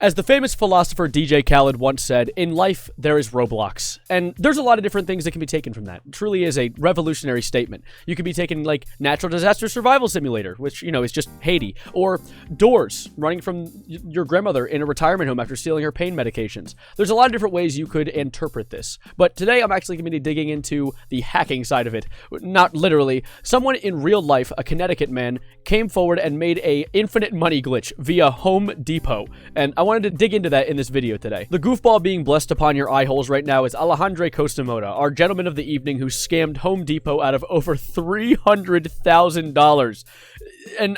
As the famous philosopher DJ Khaled once said, in life, there is Roblox. And there's a lot of different things that can be taken from that. It truly is a revolutionary statement. You can be taken like Natural Disaster Survival Simulator, which, is just Haiti. Or Doors, running from your grandmother in a retirement home after stealing her pain medications. There's a lot of different ways you could interpret this. But today, I'm actually going to be digging into the hacking side of it. Not literally. Someone in real life, a Connecticut man, came forward and made a infinite money glitch via Home Depot. And I wanted to dig into that in this video today. The goofball being blessed upon your eye holes right now is Alejandro Costamoda, our gentleman of the evening who scammed Home Depot out of over $300,000. And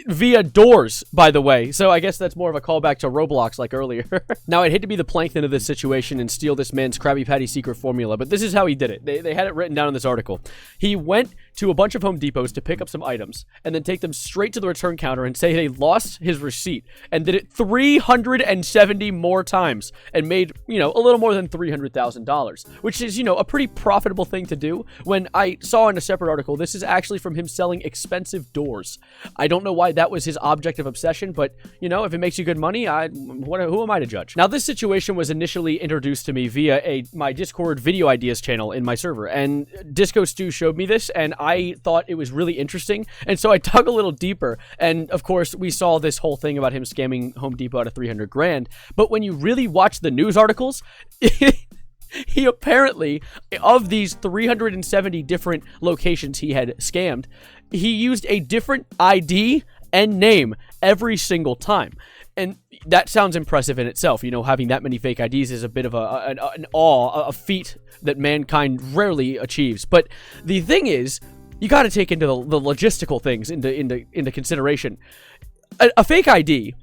via Doors, by the way. So I guess that's more of a callback to Roblox like earlier. Now, I'd hate to be the plankton of this situation and steal this man's Krabby Patty secret formula, but this is how he did it. They had it written down in this article. He went to a bunch of Home Depots to pick up some items and then take them straight to the return counter and say they lost his receipt and did it 370 more times and made, a little more than $300,000, which is, a pretty profitable thing to do. When I saw in a separate article, this is actually from him selling expensive doors. I don't know why that was his object of obsession, but, if it makes you good money, who am I to judge? Now, this situation was initially introduced to me via my Discord video ideas channel in my server, and Disco Stu showed me this, and I thought it was really interesting, and so I dug a little deeper, and of course, we saw this whole thing about him scamming Home Depot out of $300,000, but when you really watch the news articles, he apparently, of these 370 different locations he had scammed, he used a different ID and name every single time. And that sounds impressive in itself. Having that many fake IDs is a bit of a feat that mankind rarely achieves. But the thing is, you got to take into the logistical things into consideration. A fake ID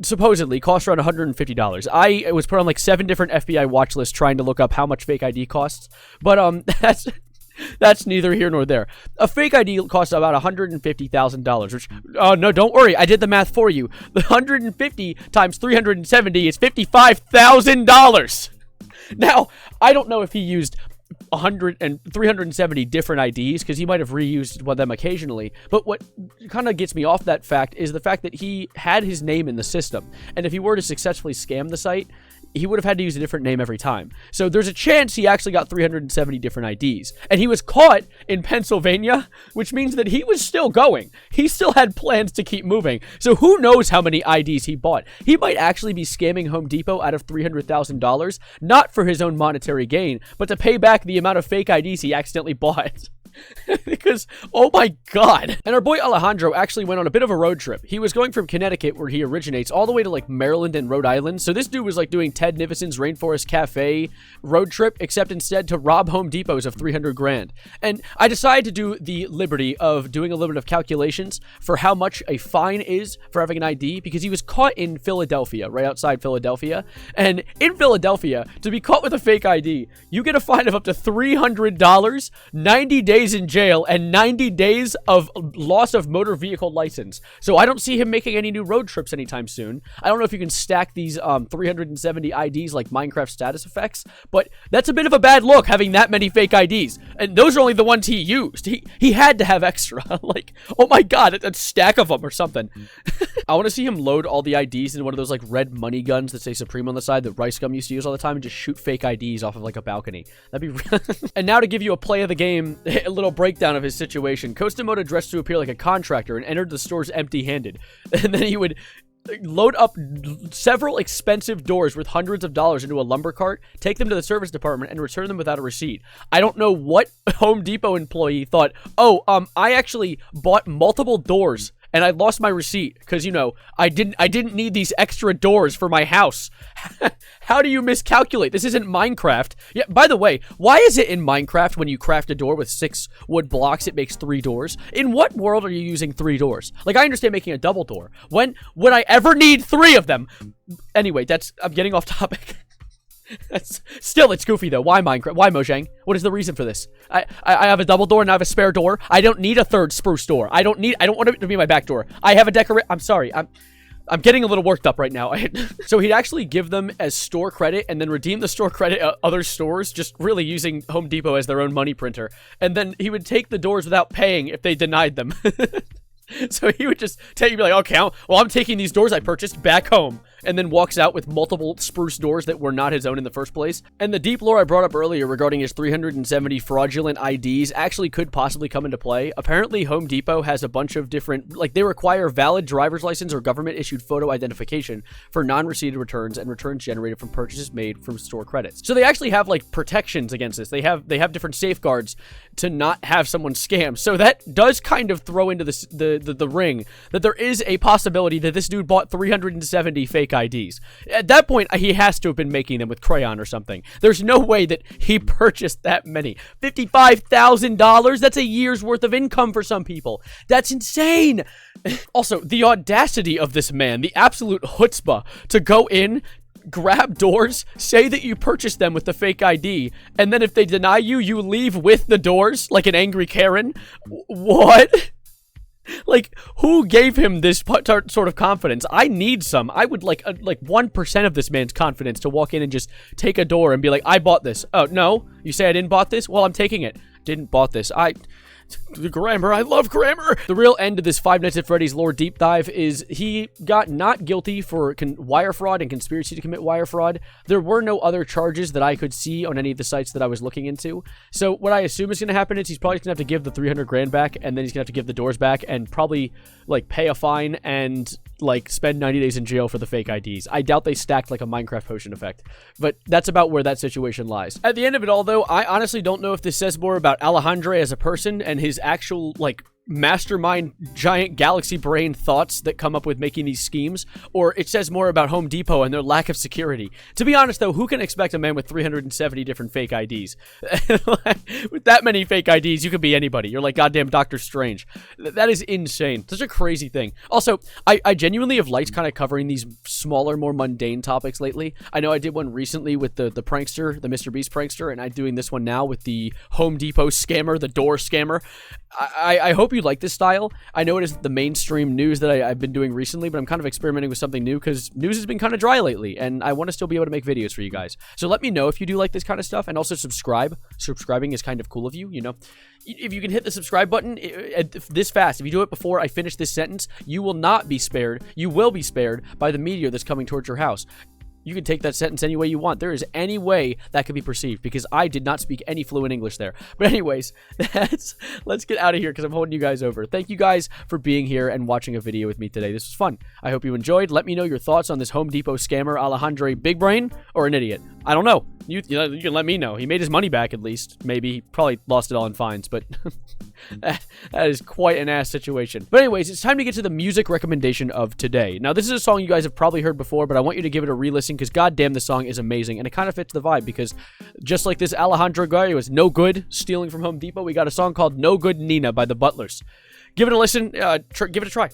supposedly costs around $150. I was put on like 7 different FBI watch lists trying to look up how much fake ID costs, but that's neither here nor there. A fake ID costs about $150,000, which, no, don't worry, I did the math for you. The 150 times 370 is $55,000. Now, I don't know if he used 370 different IDs, because he might have reused one of them occasionally, but what kind of gets me off that fact is the fact that he had his name in the system, and if he were to successfully scam the site, he would have had to use a different name every time. So there's a chance he actually got 370 different IDs. And he was caught in Pennsylvania, which means that he was still going. He still had plans to keep moving. So who knows how many IDs he bought. He might actually be scamming Home Depot out of $300,000, not for his own monetary gain, but to pay back the amount of fake IDs he accidentally bought. Because, oh my god. And our boy Alejandro actually went on a bit of a road trip. He was going from Connecticut, where he originates, all the way to like Maryland and Rhode Island. So this dude was like doing Ted Nivison's Rainforest Cafe road trip, except instead to rob Home Depots of $300,000. And I decided to do the liberty of doing a little bit of calculations for how much a fine is for having an ID, because he was caught in Philadelphia, right outside Philadelphia. And in Philadelphia, to be caught with a fake ID, you get a fine of up to $300, 90 days in jail, and 90 days of loss of motor vehicle license. So I don't see him making any new road trips anytime soon. I don't know if you can stack these 370 IDs like Minecraft status effects, but that's a bit of a bad look having that many fake IDs. And those are only the ones he used. He had to have extra. Like, oh my god, a stack of them or something. I want to see him load all the IDs in one of those like red money guns that say Supreme on the side that Rice Gum used to use all the time and just shoot fake IDs off of like a balcony. That'd be And now to give you a play of the game, a little breakdown of his situation. Costamoda dressed to appear like a contractor and entered the stores empty-handed. And then he would load up several expensive doors worth hundreds of dollars into a lumber cart, take them to the service department, and return them without a receipt. I don't know what Home Depot employee thought, I actually bought multiple doors and I lost my receipt because, I didn't need these extra doors for my house. How do you miscalculate? This isn't Minecraft. Yeah, by the way, why is it in Minecraft when you craft a door with 6 wood blocks, it makes 3 doors? In what world are you using 3 doors? Like, I understand making a double door. When would I ever need 3 of them? Anyway, I'm getting off topic. Still, it's goofy though. Why Minecraft? Why Mojang? What is the reason for this? I have a double door and I have a spare door. I don't need a third spruce door. I don't want it to be my back door. I have a I'm sorry. I'm getting a little worked up right now. So he'd actually give them as store credit and then redeem the store credit at other stores, just really using Home Depot as their own money printer. And then he would take the doors without paying if they denied them. So he would just be like, okay, I'm taking these doors I purchased back home. and then walks out with multiple spruce doors that were not his own in the first place. And the deep lore I brought up earlier regarding his 370 fraudulent IDs actually could possibly come into play. Apparently, Home Depot has a bunch of different, like, they require valid driver's license or government-issued photo identification for non-receipted returns and returns generated from purchases made from store credits. So they actually have, like, protections against this. They have different safeguards to not have someone scam. So that does kind of throw into the ring that there is a possibility that this dude bought 370 fake IDs. At that point, he has to have been making them with crayon or something. There's no way that he purchased that many. $55,000? That's a year's worth of income for some people. That's insane. Also, the audacity of this man, the absolute chutzpah to go in, grab doors, say that you purchased them with the fake ID, and then if they deny you, you leave with the doors like an angry Karen. What? Like, who gave him this sort of confidence? I need some. I would like 1% of this man's confidence to walk in and just take a door and be like, I bought this. Oh, no? You say I didn't bought this? Well, I'm taking it. Didn't bought this. The grammar. I love grammar. The real end of this Five Nights at Freddy's lore deep dive is he got not guilty for wire fraud and conspiracy to commit wire fraud. There were no other charges that I could see on any of the sites that I was looking into. So what I assume is going to happen is he's probably going to have to give the 300 grand back, and then he's going to have to give the doors back and probably, like, pay a fine and, like, spend 90 days in jail for the fake IDs. I doubt they stacked like a Minecraft potion effect, but that's about where that situation lies. At the end of it all, though, I honestly don't know if this says more about Alejandro as a person and his actual, like, mastermind giant galaxy brain thoughts that come up with making these schemes, or it says more about Home Depot and their lack of security. To be honest, though, who can expect a man with 370 different fake IDs? With that many fake IDs, you could be anybody. You're like goddamn Doctor Strange. That is insane. Such a crazy thing. Also, I genuinely have liked kind of covering these smaller, more mundane topics lately. I know I did one recently with the prankster, the Mr. Beast prankster, and I'm doing this one now with the Home Depot scammer, the door scammer. I hope you like this style. I know it is the mainstream news that I've been doing recently, but I'm kind of experimenting with something new because news has been kind of dry lately, and I want to still be able to make videos for you guys. So let me know if you do like this kind of stuff, and also subscribe. Subscribing is kind of cool of you, you know. If you can hit the subscribe button this fast, if you do it before I finish this sentence, you will not be spared. You will be spared by the meteor that's coming towards your house. You can take that sentence any way you want. There is any way that could be perceived because I did not speak any fluent English there. But anyways, let's get out of here because I'm holding you guys over. Thank you guys for being here and watching a video with me today. This was fun. I hope you enjoyed. Let me know your thoughts on this Home Depot scammer, Alejandro Big Brain, or an idiot. I don't know. You can let me know. He made his money back at least. Maybe. He probably lost it all in fines, but that is quite an ass situation. But anyways, it's time to get to the music recommendation of today. Now, this is a song you guys have probably heard before, but I want you to give it a re-listen because goddamn, the song is amazing, and it kind of fits the vibe because just like this Alejandro guy who was no good stealing from Home Depot, we got a song called No Good Nina by the Butlers. Give it a listen. Give it a try.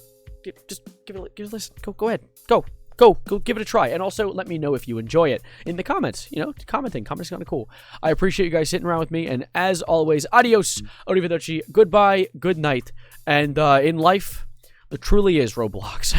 Just give it a listen. Go ahead. Go give it a try. And also let me know if you enjoy it in the comments. You know, commenting is kind of cool. I appreciate you guys sitting around with me. And as always, adios, arrivederci, goodbye, good night. And in life, there truly is Roblox.